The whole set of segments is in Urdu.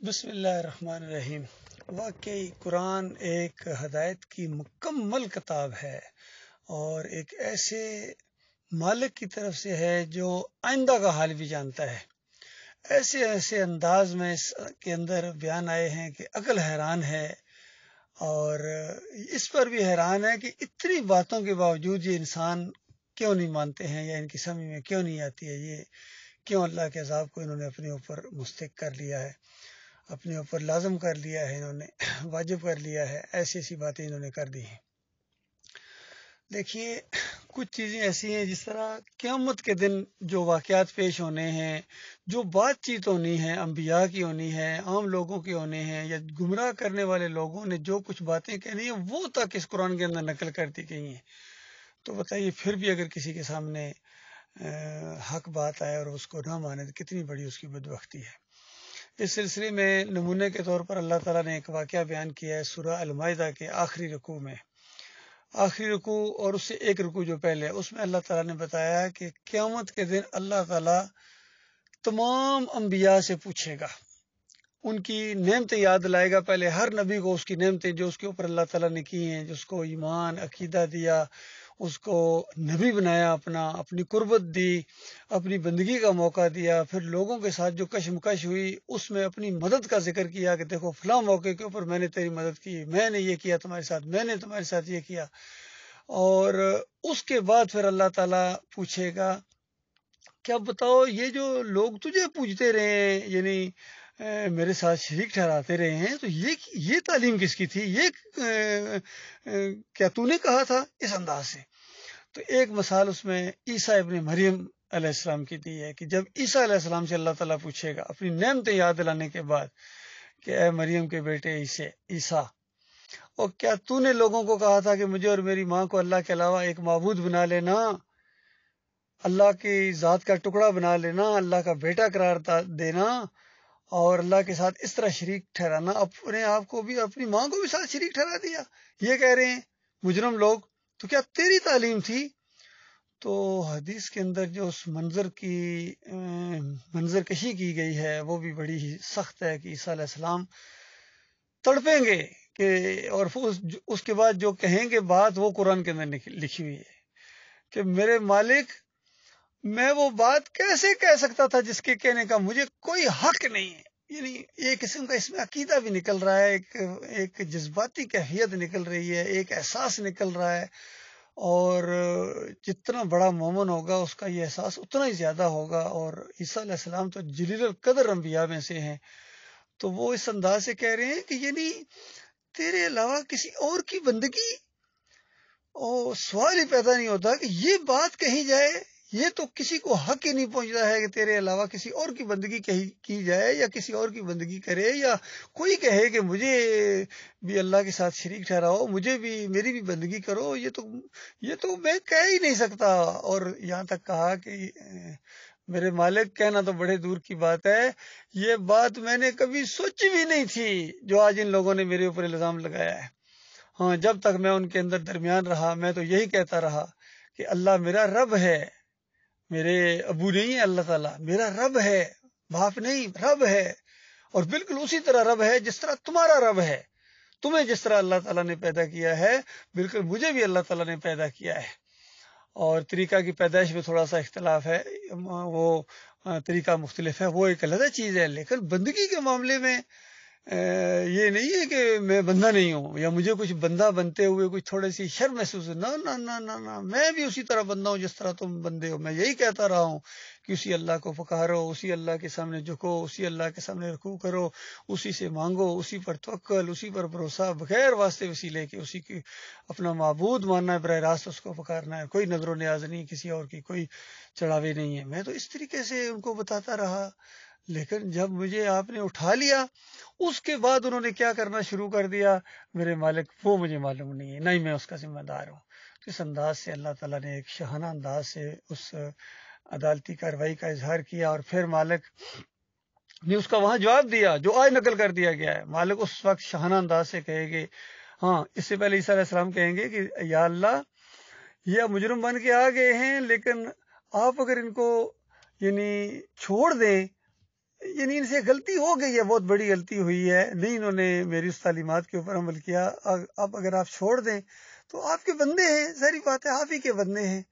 بسم اللہ الرحمن الرحیم۔ واقعی قرآن ایک ہدایت کی مکمل کتاب ہے اور ایک ایسے مالک کی طرف سے ہے جو آئندہ کا حال بھی جانتا ہے۔ ایسے ایسے انداز میں اس کے اندر بیان آئے ہیں کہ عقل حیران ہے، اور اس پر بھی حیران ہے کہ اتنی باتوں کے باوجود یہ انسان کیوں نہیں مانتے ہیں، یا ان کی سمجھ میں کیوں نہیں آتی ہے، یہ کیوں اللہ کے عذاب کو انہوں نے اپنے اوپر مستحق کر لیا ہے، اپنے اوپر لازم کر لیا ہے، انہوں نے واجب کر لیا ہے، ایسی ایسی باتیں انہوں نے کر دی ہیں۔ دیکھیے، کچھ چیزیں ایسی ہیں جس طرح قیامت کے دن جو واقعات پیش ہونے ہیں، جو بات چیت ہونی ہے، انبیاء کی ہونی ہے، عام لوگوں کی ہونے ہیں، یا گمراہ کرنے والے لوگوں نے جو کچھ باتیں کہنی ہیں وہ تک اس قرآن کے اندر نقل کر دی گئی ہیں۔ تو بتائیے، پھر بھی اگر کسی کے سامنے حق بات آئے اور اس کو نہ مانے تو کتنی بڑی اس کی بدبختی ہے۔ اس سلسلے میں نمونے کے طور پر اللہ تعالیٰ نے ایک واقعہ بیان کیا ہے سورہ المائدہ کے آخری رکوع میں۔ آخری رکوع اور اس سے ایک رکوع جو پہلے، اس میں اللہ تعالیٰ نے بتایا کہ قیامت کے دن اللہ تعالیٰ تمام انبیاء سے پوچھے گا، ان کی نعمتیں یاد لائے گا۔ پہلے ہر نبی کو اس کی نعمتیں جو اس کے اوپر اللہ تعالیٰ نے کی ہیں، جس کو ایمان عقیدہ دیا، اس کو نبی بنایا، اپنی قربت دی، اپنی بندگی کا موقع دیا، پھر لوگوں کے ساتھ جو کشمکش ہوئی اس میں اپنی مدد کا ذکر کیا کہ دیکھو فلاں موقع کے اوپر میں نے تیری مدد کی، میں نے یہ کیا تمہارے ساتھ، میں نے تمہارے ساتھ یہ کیا۔ اور اس کے بعد پھر اللہ تعالیٰ پوچھے گا کہ اب بتاؤ، یہ جو لوگ تجھے پوچھتے رہے ہیں، یعنی میرے ساتھ شریک ٹھہراتے رہے ہیں، تو یہ تعلیم کس کی تھی؟ یہ کیا تو نے کہا تھا؟ اس انداز سے۔ تو ایک مثال اس میں عیسیٰ ابن مریم علیہ السلام کی دی ہے کہ جب عیسیٰ علیہ السلام سے اللہ تعالیٰ پوچھے گا اپنی نعمتیں یاد دلانے کے بعد کہ اے مریم کے بیٹے عیسیٰ، اور کیا تو نے لوگوں کو کہا تھا کہ مجھے اور میری ماں کو اللہ کے علاوہ ایک معبود بنا لینا، اللہ کی ذات کا ٹکڑا بنا لینا، اللہ کا بیٹا قرار دینا، اور اللہ کے ساتھ اس طرح شریک ٹھہرانا، اپنے آپ کو بھی اپنی ماں کو بھی ساتھ شریک ٹھہرا دیا؟ یہ کہہ رہے ہیں مجرم لوگ، تو کیا تیری تعلیم تھی؟ تو حدیث کے اندر جو اس منظر کشی کی گئی ہے وہ بھی بڑی ہی سخت ہے کہ عیسیٰ علیہ السلام تڑپیں گے کہ، اور اس کے بعد جو کہیں گے بات وہ قرآن کے اندر لکھی ہوئی ہے کہ میرے مالک، میں وہ بات کیسے کہہ سکتا تھا جس کے کہنے کا مجھے کوئی حق نہیں ہے۔ یعنی ایک قسم کا اس میں عقیدہ بھی نکل رہا ہے، ایک جذباتی کیفیت نکل رہی ہے، ایک احساس نکل رہا ہے، اور جتنا بڑا مومن ہوگا اس کا یہ احساس اتنا ہی زیادہ ہوگا۔ اور عیسیٰ علیہ السلام تو جلیل القدر انبیاء میں سے ہیں، تو وہ اس انداز سے کہہ رہے ہیں کہ یعنی تیرے علاوہ کسی اور کی بندگی، اور سوال ہی پیدا نہیں ہوتا کہ یہ بات کہی جائے، یہ تو کسی کو حق ہی نہیں پہنچتا ہے کہ تیرے علاوہ کسی اور کی بندگی کی جائے، یا کسی اور کی بندگی کرے، یا کوئی کہے کہ مجھے بھی اللہ کے ساتھ شریک ٹھہراؤ، مجھے بھی، میری بھی بندگی کرو، یہ تو میں کہہ ہی نہیں سکتا۔ اور یہاں تک کہا کہ میرے مالک، کہنا تو بڑے دور کی بات ہے، یہ بات میں نے کبھی سوچی بھی نہیں تھی جو آج ان لوگوں نے میرے اوپر الزام لگایا ہے۔ ہاں، جب تک میں ان کے اندر درمیان رہا میں تو یہی کہتا رہا کہ اللہ میرا رب ہے، میرے ابو نہیں ہے، اللہ تعالیٰ میرا رب ہے، باپ نہیں، رب ہے، اور بالکل اسی طرح رب ہے جس طرح تمہارا رب ہے۔ تمہیں جس طرح اللہ تعالیٰ نے پیدا کیا ہے، بالکل مجھے بھی اللہ تعالیٰ نے پیدا کیا ہے۔ اور طریقہ کی پیدائش میں تھوڑا سا اختلاف ہے، وہ طریقہ مختلف ہے، وہ ایک علیحدہ چیز ہے، لیکن بندگی کے معاملے میں یہ نہیں ہے کہ میں بندہ نہیں ہوں، یا مجھے کچھ بندہ بنتے ہوئے کچھ تھوڑی سی شرم محسوس ہے۔ نہ، میں بھی اسی طرح بندہ ہوں جس طرح تم بندے ہو۔ میں یہی کہتا رہا ہوں کہ اسی اللہ کو پکارو، اسی اللہ کے سامنے جھکو، اسی اللہ کے سامنے رکوع کرو، اسی سے مانگو، اسی پر توکل، اسی پر بھروسہ، بغیر واسطے وسیلے کے اسی کی اپنا معبود ماننا ہے، براہ راست اس کو پکارنا ہے، کوئی نظر و نیاز نہیں، کسی اور کی کوئی چڑھاوے نہیں ہے۔ میں تو اس طریقے سے ان کو بتاتا رہا، لیکن جب مجھے آپ نے اٹھا لیا، اس کے بعد انہوں نے کیا کرنا شروع کر دیا، میرے مالک وہ مجھے معلوم نہیں ہے، نہ ہی میں اس کا ذمہ دار ہوں۔ تو اس انداز سے اللہ تعالیٰ نے ایک شاہانہ انداز سے اس عدالتی کارروائی کا اظہار کیا، اور پھر مالک نے اس کا وہاں جواب دیا جو آج نقل کر دیا گیا ہے۔ مالک اس وقت شاہانہ انداز سے کہے گے، ہاں، اس سے پہلے عیسیٰ علیہ السلام کہیں گے کہ یا اللہ، یہ مجرم بن کے آ گئے ہیں، لیکن آپ اگر ان کو یعنی چھوڑ دیں، یعنی ان سے غلطی ہو گئی ہے، بہت بڑی غلطی ہوئی ہے، نہیں انہوں نے میری اس تعلیمات کے اوپر عمل کیا. اب اگر آپ چھوڑ دیں تو آپ کے بندے ہیں، ظاہری بات ہے آپ ہی کے بندے ہیں،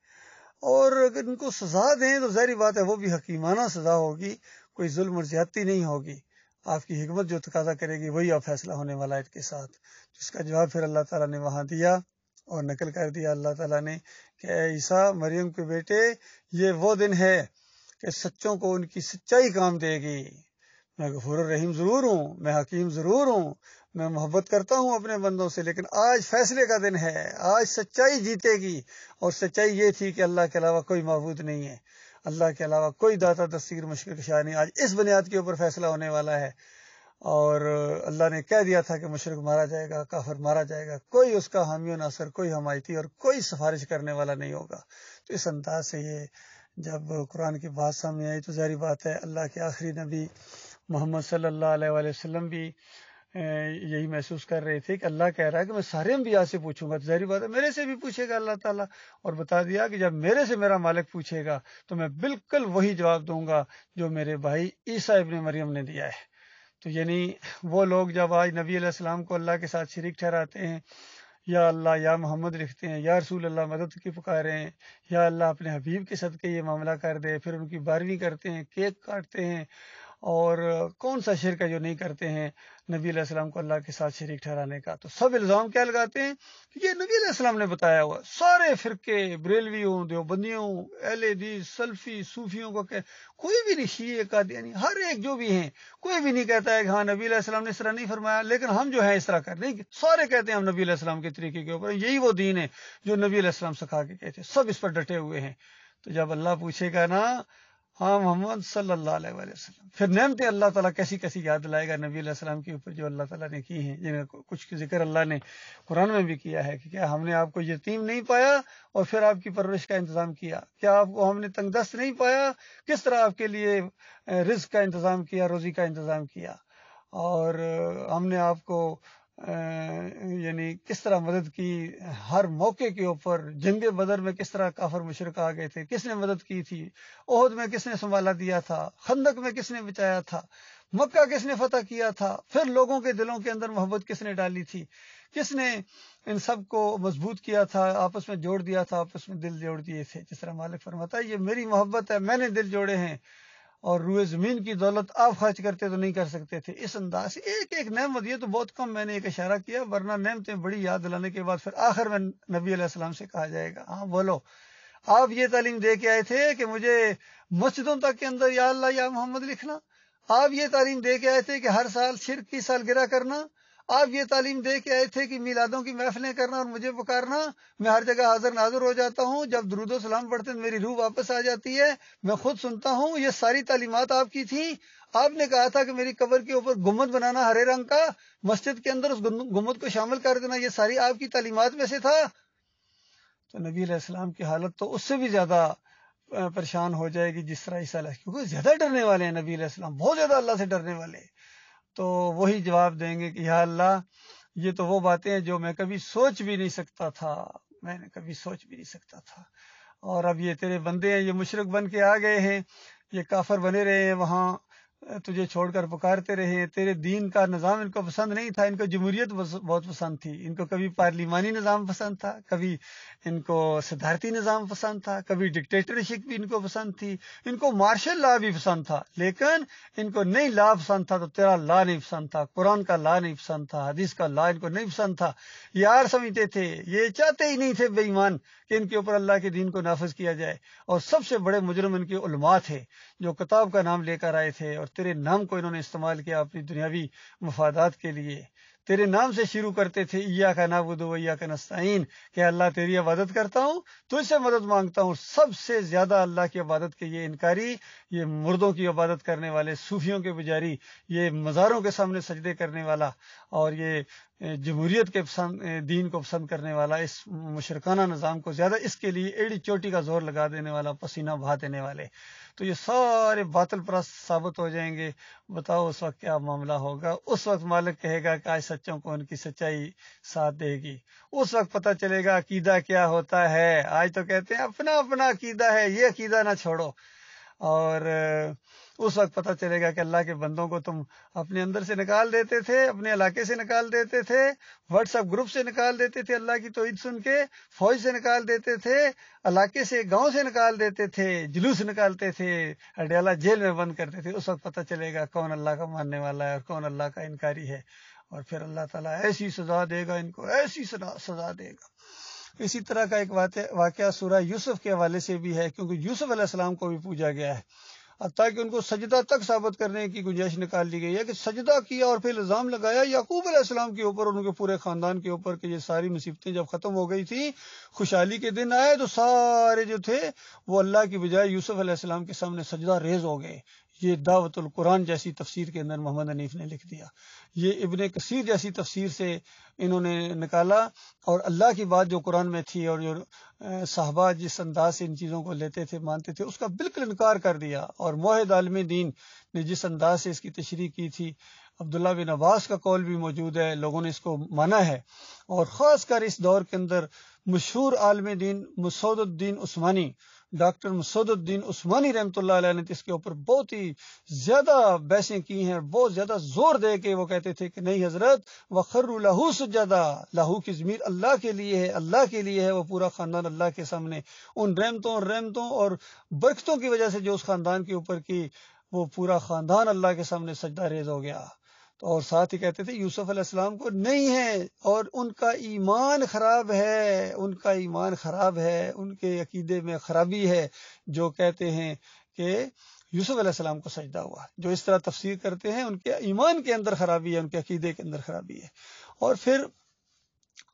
اور اگر ان کو سزا دیں تو ظاہری بات ہے وہ بھی حکیمانہ سزا ہوگی، کوئی ظلم اور زیادتی نہیں ہوگی. آپ کی حکمت جو تقاضا کرے گی وہی اب فیصلہ ہونے والا ہے ان کے ساتھ. جس کا جواب پھر اللہ تعالیٰ نے وہاں دیا اور نقل کر دیا اللہ تعالیٰ نے کہ اے عیسیٰ مریم کے بیٹے، یہ وہ دن ہے کہ سچوں کو ان کی سچائی کام دے گی. میں غفور الرحیم ضرور ہوں، میں حکیم ضرور ہوں، میں محبت کرتا ہوں اپنے بندوں سے، لیکن آج فیصلے کا دن ہے، آج سچائی جیتے گی. اور سچائی یہ تھی کہ اللہ کے علاوہ کوئی معبود نہیں ہے، اللہ کے علاوہ کوئی داتا دستگیر مشکل کشا نہیں. آج اس بنیاد کے اوپر فیصلہ ہونے والا ہے. اور اللہ نے کہہ دیا تھا کہ مشرک مارا جائے گا، کافر مارا جائے گا، کوئی اس کا حامی و ناصر، کوئی حمایتی اور کوئی سفارش کرنے والا نہیں ہوگا. تو اس انداز سے یہ جب قرآن کی بات سامنے آئی تو ظاہری بات ہے اللہ کے آخری نبی محمد صلی اللہ علیہ وآلہ وسلم بھی یہی محسوس کر رہے تھے کہ اللہ کہہ رہا ہے کہ میں سارے انبیاء سے پوچھوں گا. تو ظاہری بات ہے میرے سے بھی پوچھے گا اللہ تعالیٰ، اور بتا دیا کہ جب میرے سے میرا مالک پوچھے گا تو میں بالکل وہی جواب دوں گا جو میرے بھائی عیسیٰ ابن مریم نے دیا ہے. تو یعنی وہ لوگ جب آج نبی علیہ السلام کو اللہ کے ساتھ شریک ٹھہراتے ہیں، یا اللہ یا محمد لکھتے ہیں، یا رسول اللہ مدد کی پکارے ہیں، یا اللہ اپنے حبیب کے صدقے یہ معاملہ کر دے، پھر ان کی 12ویں کرتے ہیں، کیک کاٹتے ہیں، اور کون سا شرک ہے جو نہیں کرتے ہیں نبی علیہ السلام کو اللہ کے ساتھ شریک ٹھہرانے کا. تو سب الزام کیا لگاتے ہیں کہ یہ نبی علیہ السلام نے بتایا ہوا. سارے فرقے، بریلویوں، دیوبندیوں، اہل حدیث، سلفی، صوفیوں کو کہ کوئی بھی نہیں، شیعہ قادیانی، ہر ایک جو بھی ہیں، کوئی بھی نہیں کہتا ہے کہ ہاں نبی علیہ السلام نے اس طرح نہیں فرمایا، لیکن ہم جو ہیں اس طرح کر نہیں. سارے کہتے ہیں ہم نبی علیہ السلام کے طریقے کے اوپر، یہی وہ دین ہے جو نبی علیہ السلام سکھا کے کہتے ہیں، سب اس پر ڈٹے ہوئے ہیں. تو جب اللہ پوچھے گا نا ہاں محمد صلی اللہ علیہ وآلہ وسلم، پھر نعمتیں اللہ تعالیٰ کیسی کیسی یاد دلائے گا نبی علیہ السلام کے اوپر جو اللہ تعالیٰ نے کی ہیں، جن کا کچھ ذکر اللہ نے قرآن میں بھی کیا ہے کہ کیا ہم نے آپ کو یتیم نہیں پایا اور پھر آپ کی پرورش کا انتظام کیا؟ کیا آپ کو ہم نے تنگ دست نہیں پایا؟ کس طرح آپ کے لیے رزق کا انتظام کیا، روزی کا انتظام کیا؟ اور ہم نے آپ کو یعنی کس طرح مدد کی ہر موقع کے اوپر. جنگ بدر میں کس طرح کافر مشرک آ گئے تھے، کس نے مدد کی تھی؟ احد میں کس نے سنبھالا دیا تھا؟ خندق میں کس نے بچایا تھا؟ مکہ کس نے فتح کیا تھا؟ پھر لوگوں کے دلوں کے اندر محبت کس نے ڈالی تھی؟ کس نے ان سب کو مضبوط کیا تھا، آپس میں جوڑ دیا تھا، آپس میں دل جوڑ دیے تھے؟ جس طرح مالک فرماتا ہے یہ میری محبت ہے، میں نے دل جوڑے ہیں، اور روئے زمین کی دولت آپ خرچ کرتے تو نہیں کر سکتے تھے. اس انداز سے ایک ایک نعمت، یہ تو بہت کم میں نے ایک اشارہ کیا، ورنہ نعمتیں بڑی یاد دلانے کے بعد پھر آخر میں نبی علیہ السلام سے کہا جائے گا ہاں بولو، آپ یہ تعلیم دے کے آئے تھے کہ مجھے مسجدوں تک کے اندر یا اللہ یا محمد لکھنا، آپ یہ تعلیم دے کے آئے تھے کہ ہر سال شرک کی سالگرہ کرنا، آپ یہ تعلیم دے کے آئے تھے کہ میلادوں کی محفلیں کرنا اور مجھے پکارنا، میں ہر جگہ حاضر ناظر ہو جاتا ہوں، جب درود و سلام پڑھتے ہیں میری روح واپس آ جاتی ہے، میں خود سنتا ہوں. یہ ساری تعلیمات آپ کی تھیں. آپ نے کہا تھا کہ میری قبر کے اوپر گنبد بنانا ہرے رنگ کا، مسجد کے اندر اس گنبد کو شامل کر دینا، یہ ساری آپ کی تعلیمات میں سے تھا. تو نبی علیہ السلام کی حالت تو اس سے بھی زیادہ پریشان ہو جائے گی جس طرح عیسیٰ علیہ، کیونکہ زیادہ ڈرنے والے ہیں نبی علیہ السلام، بہت زیادہ اللہ سے ڈرنے والے. تو وہی جواب دیں گے کہ یا اللہ یہ تو وہ باتیں ہیں جو میں کبھی سوچ بھی نہیں سکتا تھا، میں نے کبھی سوچ بھی نہیں سکتا تھا. اور اب یہ تیرے بندے ہیں، یہ مشرک بن کے آ گئے ہیں، یہ کافر بنے رہے ہیں، وہاں تجھے چھوڑ کر پکارتے رہے ہیں، تیرے دین کا نظام ان کو پسند نہیں تھا، ان کو جمہوریت بہت پسند تھی، ان کو کبھی پارلیمانی نظام پسند تھا، کبھی ان کو صدارتی نظام پسند تھا، کبھی ڈکٹیٹرشپ بھی ان کو پسند تھی، ان کو مارشل لا بھی پسند تھا، لیکن ان کو نہیں لا پسند تھا تو تیرا لا نہیں پسند تھا، قرآن کا لا نہیں پسند تھا، حدیث کا لا ان کو نہیں پسند تھا. یار سمجھتے تھے، یہ چاہتے ہی نہیں تھے بے ایمان کہ ان کے اوپر اللہ کے دین کو نافذ کیا جائے. اور سب سے بڑے مجرم ان کے علماء تھے جو کتاب کا نام لے کر آئے تھے، اور تیرے نام کو انہوں نے استعمال کیا اپنی دنیاوی مفادات کے لیے. تیرے نام سے شروع کرتے تھے ایاک نعبد و ایاک نستعین، کہ اللہ تیری عبادت کرتا ہوں، تجھ سے مدد مانگتا ہوں. سب سے زیادہ اللہ کی عبادت کے یہ انکاری، یہ مردوں کی عبادت کرنے والے، صوفیوں کے پجاری، یہ مزاروں کے سامنے سجدے کرنے والا، اور یہ جمہوریت کے دین کو پسند کرنے والا، اس مشرکانہ نظام کو زیادہ اس کے لیے ایڑی چوٹی کا زور لگا دینے والا، پسینہ بہا دینے والے، تو یہ سارے باطل پرست ثابت ہو جائیں گے. بتاؤ اس وقت کیا معاملہ ہوگا؟ اس وقت مالک کہے گا کہ آج سچوں کو ان کی سچائی ساتھ دے گی. اس وقت پتہ چلے گا عقیدہ کیا ہوتا ہے. آج تو کہتے ہیں اپنا اپنا عقیدہ ہے، یہ عقیدہ نہ چھوڑو. اور اس وقت پتہ چلے گا کہ اللہ کے بندوں کو تم اپنے اندر سے نکال دیتے تھے، اپنے علاقے سے نکال دیتے تھے، واٹس ایپ گروپ سے نکال دیتے تھے، اللہ کی توحید سن کے فوج سے نکال دیتے تھے، علاقے سے گاؤں سے نکال دیتے تھے، جلوس نکالتے تھے، اڈیالہ جیل میں بند کرتے تھے۔ اس وقت پتہ چلے گا کون اللہ کا ماننے والا ہے اور کون اللہ کا انکاری ہے، اور پھر اللہ تعالیٰ ایسی سزا دے گا، ان کو ایسی سزا دے گا۔ اسی طرح کا ایک واقعہ سورہ یوسف کے حوالے سے بھی ہے، کیونکہ یوسف علیہ السلام کو بھی پوجا گیا ہے، حتیٰ کہ ان کو سجدہ تک ثابت کرنے کی گنجائش نکال لی گئی ہے کہ سجدہ کیا اور پھر الزام لگایا یعقوب علیہ السلام کے اوپر اور ان کے پورے خاندان کے اوپر کہ یہ ساری مصیبتیں جب ختم ہو گئی تھی، خوشحالی کے دن آئے تو سارے جو تھے وہ اللہ کی بجائے یوسف علیہ السلام کے سامنے سجدہ ریز ہو گئے۔ یہ دعوت القرآن جیسی تفسیر کے اندر محمد حنیف نے لکھ دیا، یہ ابن کثیر جیسی تفسیر سے انہوں نے نکالا، اور اللہ کی بات جو قرآن میں تھی اور جو صحابہ جس انداز سے ان چیزوں کو لیتے تھے مانتے تھے اس کا بالکل انکار کر دیا، اور موحد عالم دین نے جس انداز سے اس کی تشریح کی تھی، عبداللہ بن عباس کا قول بھی موجود ہے، لوگوں نے اس کو مانا ہے، اور خاص کر اس دور کے اندر مشہور عالم دین مسعود الدین عثمانی، ڈاکٹر مسعود الدین عثمانی رحمۃ اللہ علیہ نے اس کے اوپر بہت ہی زیادہ بحثیں کی ہیں، بہت زیادہ زور دے کے وہ کہتے تھے کہ نہیں حضرت، وَخَرُّوا لَهُ سُجَّدًا، لہو کی ضمیر اللہ کے لیے ہے، اللہ کے لیے ہے، وہ پورا خاندان اللہ کے سامنے ان رحمتوں اور برکتوں کی وجہ سے جو اس خاندان کے اوپر کی، وہ پورا خاندان اللہ کے سامنے سجدہ ریز ہو گیا۔ تو اور ساتھ ہی کہتے تھے یوسف علیہ السلام کو نہیں ہے، اور ان کا ایمان خراب ہے، ان کا ایمان خراب ہے، ان کے عقیدے میں خرابی ہے جو کہتے ہیں کہ یوسف علیہ السلام کو سجدہ ہوا۔ جو اس طرح تفسیر کرتے ہیں ان کے ایمان کے اندر خرابی ہے، ان کے عقیدے کے اندر خرابی ہے۔ اور پھر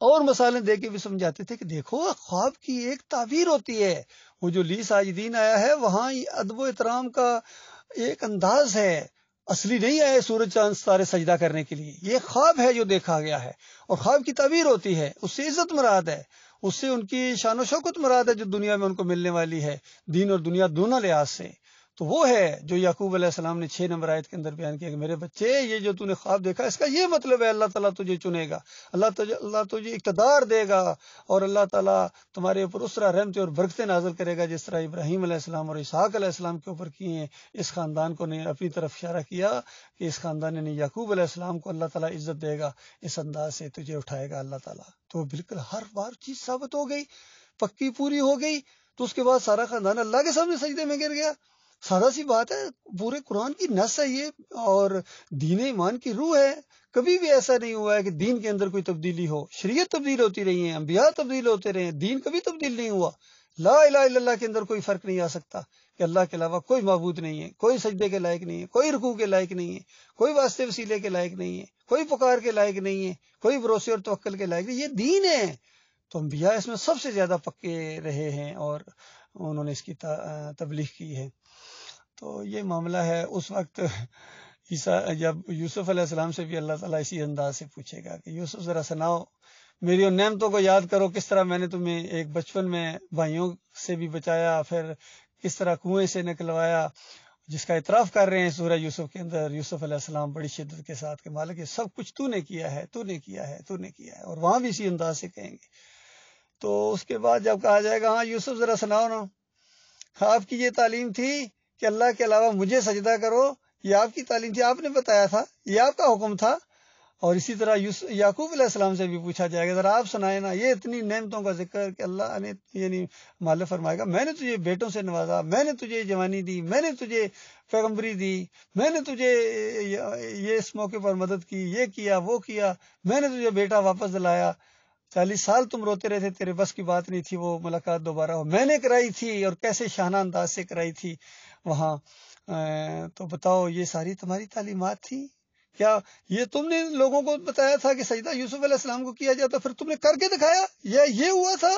اور مثالیں دے کے بھی سمجھاتے تھے کہ دیکھو خواب کی ایک تعبیر ہوتی ہے، وہ جو لی ساجدین آیا ہے وہاں ادب و احترام کا ایک انداز ہے، اصلی نہیں آئے سورج چاند ستارے سجدہ کرنے کے لیے، یہ خواب ہے جو دیکھا گیا ہے، اور خواب کی تعبیر ہوتی ہے، اس سے عزت مراد ہے، اس سے ان کی شان و شوکت مراد ہے جو دنیا میں ان کو ملنے والی ہے، دین اور دنیا دونوں لحاظ سے۔ تو وہ ہے جو یعقوب علیہ السلام نے 6 نمبر آیت کے اندر بیان کیا کہ میرے بچے یہ جو تو نے خواب دیکھا اس کا یہ مطلب ہے اللہ تعالیٰ تجھے چنے گا، اللہ تجھے اقتدار دے گا، اور اللہ تعالیٰ تمہارے اوپر اس طرح رحمتیں اور برکتیں نازل کرے گا جس طرح ابراہیم علیہ السلام اور اسحاق علیہ السلام کے اوپر کیے ہیں۔ اس خاندان کو نے اپنی طرف اشارہ کیا کہ اس خاندان نے یعقوب علیہ السلام کو اللہ تعالیٰ عزت دے گا، اس انداز سے تجھے اٹھائے گا اللہ تعالیٰ۔ تو بالکل ہر بار چیز ثابت ہو گئی، پکی پوری ہو گئی، تو اس کے بعد سارا خاندان اللہ کے سامنے سجدے میں گر گیا۔ سادہ سی بات ہے، پورے قرآن کی نص ہے یہ، اور دین ایمان کی روح ہے۔ کبھی بھی ایسا نہیں ہوا ہے کہ دین کے اندر کوئی تبدیلی ہو، شریعت تبدیل ہوتی رہی ہیں، انبیاء تبدیل ہوتے رہے ہیں، دین کبھی تبدیل نہیں ہوا۔ لا الہ الا اللہ کے اندر کوئی فرق نہیں آ سکتا کہ اللہ کے علاوہ کوئی معبود نہیں ہے، کوئی سجدے کے لائق نہیں ہے، کوئی رکوع کے لائق نہیں ہے، کوئی واسطے وسیلے کے لائق نہیں ہے، کوئی پکار کے لائق نہیں ہے، کوئی بھروسے اور توکل کے لائق نہیں، یہ دین ہے۔ تو انبیاء اس میں سب سے زیادہ پکے رہے ہیں اور انہوں نے اس کی تبلیغ کی ہے۔ تو یہ معاملہ ہے۔ اس وقت جب یوسف علیہ السلام سے بھی اللہ تعالیٰ اسی انداز سے پوچھے گا کہ یوسف ذرا سناؤ میری ان نعمتوں کو یاد کرو، کس طرح میں نے تمہیں ایک بچپن میں بھائیوں سے بھی بچایا، پھر کس طرح کنویں سے نکلوایا، جس کا اعتراف کر رہے ہیں سورہ یوسف کے اندر یوسف علیہ السلام بڑی شدت کے ساتھ کہ مالک یہ سب کچھ تو نے کیا ہے، تو نے کیا ہے، تو نے کیا ہے، اور وہاں بھی اسی انداز سے کہیں گے۔ تو اس کے بعد جب کہا جائے گا ہاں یوسف ذرا سناؤ نا، آپ کی یہ تعلیم تھی کہ اللہ کے علاوہ مجھے سجدہ کرو، یہ آپ کی تعلیم تھی، آپ نے بتایا تھا، یہ آپ کا حکم تھا۔ اور اسی طرح یعقوب علیہ السلام سے بھی پوچھا جائے گا ذرا آپ سنائے نا، یہ اتنی نعمتوں کا ذکر کہ اللہ نے یعنی مالک فرمائے گا میں نے تجھے بیٹوں سے نوازا، میں نے تجھے جوانی دی، میں نے تجھے پیغمبری دی، میں نے تجھے یہ اس موقع پر مدد کی، یہ کیا وہ کیا، میں نے تجھے بیٹا واپس دلایا، 40 سال تم روتے رہے تھے، تیرے بس کی بات نہیں تھی وہ ملاقات دوبارہ ہو، میں نے کرائی تھی، اور کیسے شاہانہ انداز سے کرائی تھی وہاں۔ تو بتاؤ یہ ساری تمہاری تعلیمات تھی؟ کیا یہ تم نے لوگوں کو بتایا تھا کہ سجدہ یوسف علیہ السلام کو کیا جاتا، پھر تم نے کر کے دکھایا، یہ ہوا تھا؟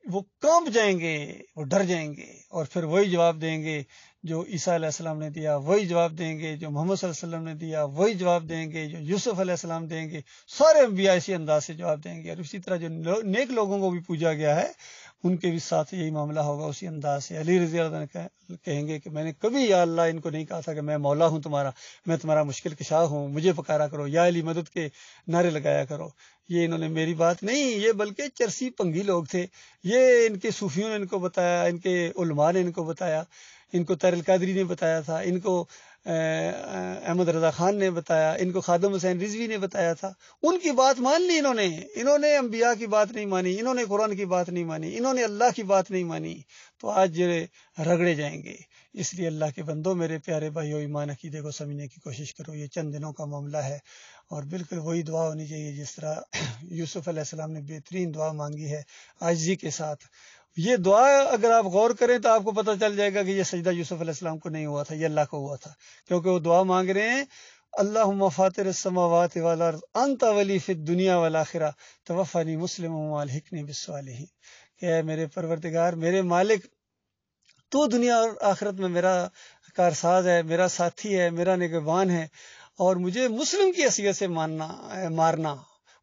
وہ کانپ جائیں گے، وہ ڈر جائیں گے، اور پھر وہی جواب دیں گے جو عیسیٰ علیہ السلام نے دیا، وہی جواب دیں گے جو محمد صلی اللہ علیہ وسلم نے دیا، وہی جواب دیں گے جو یوسف علیہ السلام دیں گے، سارے انبیاء اسی انداز سے جواب دیں گے۔ اور اسی طرح جو نیک لوگوں کو بھی پوجا گیا ہے ان کے بھی ساتھ یہی معاملہ ہوگا اسی انداز سے۔ علی رضی اللہ عنہ کہیں گے کہ میں نے کبھی یا اللہ ان کو نہیں کہا تھا کہ میں مولا ہوں تمہارا، میں تمہارا مشکل کشا ہوں، مجھے پکارا کرو، یا علی مدد کے نعرے لگایا کرو۔ یہ انہوں نے میری بات نہیں، یہ بلکہ چرسی پنگھی لوگ تھے، یہ ان کے صوفیوں نے ان کو بتایا، ان کے علماء نے ان کو بتایا، ان کو طاہر القادری نے بتایا تھا، ان کو احمد رضا خان نے بتایا، ان کو خادم حسین رضوی نے بتایا تھا، ان کی بات مان لی انہوں نے انبیاء کی بات نہیں مانی، انہوں نے قرآن کی بات نہیں مانی، انہوں نے اللہ کی بات نہیں مانی، تو آج رگڑے جائیں گے۔ اس لیے اللہ کے بندوں، میرے پیارے بھائیو، ایمان عقیدے کو سمجھنے کی کوشش کرو، یہ چند دنوں کا معاملہ ہے، اور بالکل وہی دعا ہونی چاہیے جس طرح یوسف علیہ السلام نے بہترین دعا مانگی ہے عاجزی کے ساتھ۔ یہ دعا اگر آپ غور کریں تو آپ کو پتہ چل جائے گا کہ یہ سجدہ یوسف علیہ السلام کو نہیں ہوا تھا، یہ اللہ کو ہوا تھا، کیونکہ وہ دعا مانگ رہے ہیں اللہم فاطر السماوات والارض انت ولی فی الدنیا والآخرہ توفنی مسلما والحقنی بالصالحین، کہ اے میرے پروردگار، میرے مالک، تو دنیا اور آخرت میں میرا کارساز ہے، میرا ساتھی ہے، میرا نگہبان ہے، اور مجھے مسلم کی حیثیت سے مارنا،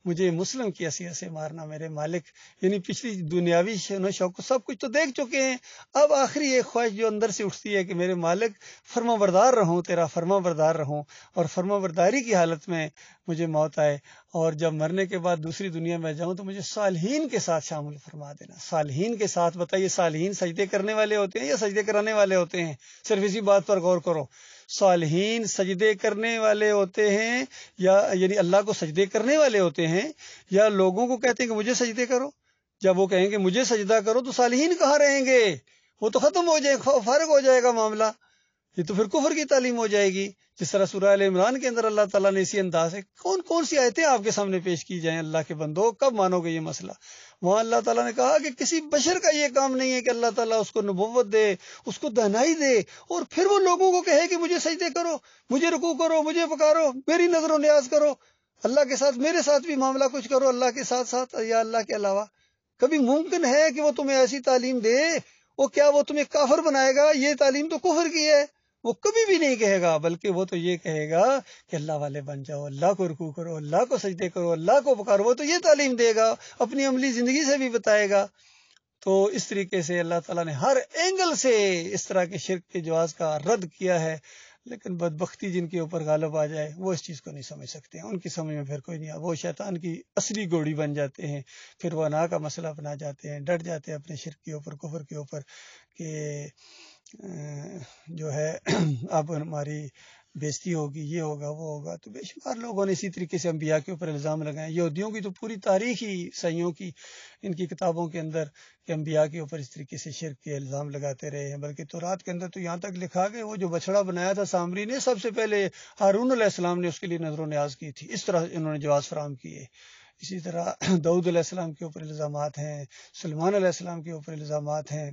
مجھے مسلم کی حیثیت سے مارنا میرے مالک۔ یعنی پچھلی دنیاوی شوق سب کچھ تو دیکھ چکے ہیں، اب آخری ایک خواہش جو اندر سے اٹھتی ہے کہ میرے مالک فرما بردار رہوں، تیرا فرما بردار رہوں، اور فرما برداری کی حالت میں مجھے موت آئے، اور جب مرنے کے بعد دوسری دنیا میں جاؤں تو مجھے صالحین کے ساتھ شامل فرما دینا۔ صالحین کے ساتھ، بتائیے صالحین سجدے کرنے والے ہوتے ہیں یا سجدے کرانے والے ہوتے ہیں؟ صرف اسی بات پر غور کرو، صالحین سجدے کرنے والے ہوتے ہیں، یا یعنی اللہ کو سجدے کرنے والے ہوتے ہیں، یا لوگوں کو کہتے ہیں کہ مجھے سجدے کرو؟ جب وہ کہیں گے مجھے سجدہ کرو تو صالحین کہاں رہیں گے؟ وہ تو ختم ہو جائے، فارغ ہو جائے گا معاملہ، یہ تو پھر کفر کی تعلیم ہو جائے گی۔ جس طرح سورہ آل عمران کے اندر اللہ تعالیٰ نے اسی انداز سے کون سی آیتیں آپ کے سامنے پیش کی جائیں، اللہ کے بندو کب مانو گے یہ مسئلہ؟ وہاں اللہ تعالیٰ نے کہا کہ کسی بشر کا یہ کام نہیں ہے کہ اللہ تعالیٰ اس کو نبوت دے، اس کو دانائی دے، اور پھر وہ لوگوں کو کہے کہ مجھے سجدے کرو، مجھے رکوع کرو، مجھے پکارو، میری نظر و نیاز کرو، اللہ کے ساتھ میرے ساتھ بھی معاملہ کچھ کرو، اللہ کے ساتھ ساتھ یا اللہ کے علاوہ۔ کبھی ممکن ہے کہ وہ تمہیں ایسی تعلیم دے؟ وہ کیا وہ تمہیں کافر بنائے گا؟ یہ تعلیم تو کفر کی ہے، وہ کبھی بھی نہیں کہے گا، بلکہ وہ تو یہ کہے گا کہ اللہ والے بن جاؤ، اللہ کو رکوع کرو، اللہ کو سجدے کرو، اللہ کو پکارو، وہ تو یہ تعلیم دے گا، اپنی عملی زندگی سے بھی بتائے گا۔ تو اس طریقے سے اللہ تعالیٰ نے ہر اینگل سے اس طرح کے شرک کے جواز کا رد کیا ہے، لیکن بدبختی جن کے اوپر غالب آ جائے وہ اس چیز کو نہیں سمجھ سکتے ہیں، ان کی سمجھ میں پھر کوئی نہیں، وہ شیطان کی اصلی گوڑی بن جاتے ہیں، پھر وہ انا کا مسئلہ بنا جاتے ہیں، ڈٹ جاتے ہیں اپنے شرک کے اوپر، کفر کے اوپر، کہ جو ہے اب ہماری بےزتی ہوگی، یہ ہوگا، وہ ہوگا۔ تو بے شمار لوگوں نے اسی طریقے سے انبیاء کے اوپر الزام لگائے، یہودیوں کی تو پوری تاریخ ہی عیسائیوں کی ان کی کتابوں کے اندر کہ انبیاء کے اوپر اس طریقے سے شرک کے الزام لگاتے رہے ہیں، بلکہ تورات کے اندر تو یہاں تک لکھا کہ وہ جو بچڑا بنایا تھا سامری نے، سب سے پہلے ہارون علیہ السلام نے اس کے لیے نذر و نیاز کی تھی، اس طرح انہوں نے جواز فراہم کیے۔ اسی طرح داؤد علیہ السلام کے اوپر الزامات ہیں، سلیمان علیہ السلام کے اوپر الزامات ہیں،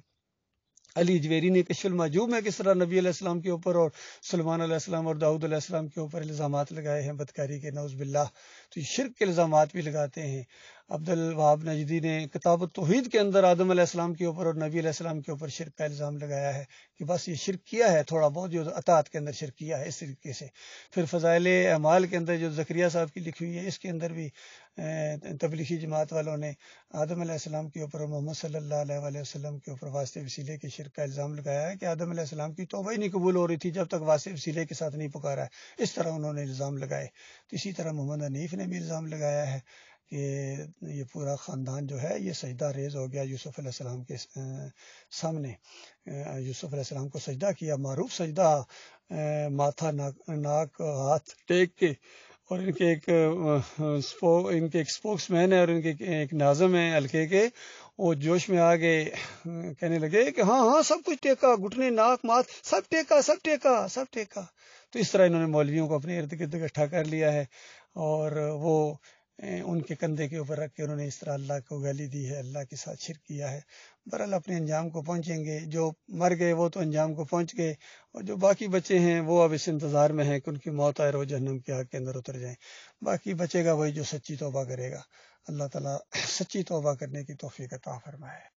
علی جویری نے کشف المحجوب میں کس طرح نبی علیہ السلام کے اوپر اور سلیمان علیہ السلام اور داؤد علیہ السلام کے اوپر الزامات لگائے ہیں بدکاری کے، نعوذ باللہ۔ تو یہ شرک کے الزامات بھی لگاتے ہیں۔ عبد الوہاب نجدی نے کتاب التوحید کے اندر آدم علیہ السلام کے اوپر اور نبی علیہ السلام کے اوپر شرک کا الزام لگایا ہے کہ بس یہ شرک کیا ہے، تھوڑا بہت جو اطاعت کے اندر شرک کیا ہے، اس طریقے سے۔ پھر فضائل اعمال کے اندر جو زکریا صاحب کی لکھی ہوئی ہے، اس کے اندر بھی تبلیغی جماعت والوں نے آدم علیہ السلام کے اوپر اور محمد صلی اللہ علیہ وسلم کے اوپر واسطے وسیلے کے شرک کا الزام لگایا ہے کہ آدم علیہ السلام کی توبہ ہی نہیں قبول ہو رہی تھی جب تک واسطے وسیلے کے ساتھ نہیں پکارا ہے، اس طرح انہوں نے الزام لگائے۔ تو اسی طرح محمد حنیف نے بھی الزام لگایا ہے کہ یہ پورا خاندان جو ہے یہ سجدہ ریز ہو گیا یوسف علیہ السلام کے سامنے، یوسف علیہ السلام کو سجدہ کیا، معروف سجدہ، ماتھا ناک ہاتھ ٹیک کے، اور ان کے ایک سپوکس مین ہے اور ان کے ایک ناظم ہیں حلقے کے، وہ جوش میں آ گئے، کہنے لگے کہ ہاں ہاں سب کچھ ٹیکا، گھٹنے ناک ماتھ سب ٹیکا، سب ٹیکا، سب ٹیکا۔ تو اس طرح انہوں نے مولویوں کو اپنے ارد گرد اکٹھا کر لیا ہے، اور وہ ان کے کندھے کے اوپر رکھ کے انہوں نے اس طرح اللہ کو گالی دی ہے، اللہ کے ساتھ شرک کیا ہے۔ بہرحال اپنے انجام کو پہنچیں گے، جو مر گئے وہ تو انجام کو پہنچ گئے، اور جو باقی بچے ہیں وہ اب اس انتظار میں ہیں کہ ان کی موت آئے اور وہ جہنم کی آگ کے اندر اتر جائیں۔ باقی بچے گا وہی جو سچی توبہ کرے گا۔ اللہ تعالیٰ سچی توبہ کرنے کی توفیق عطا فرمائے۔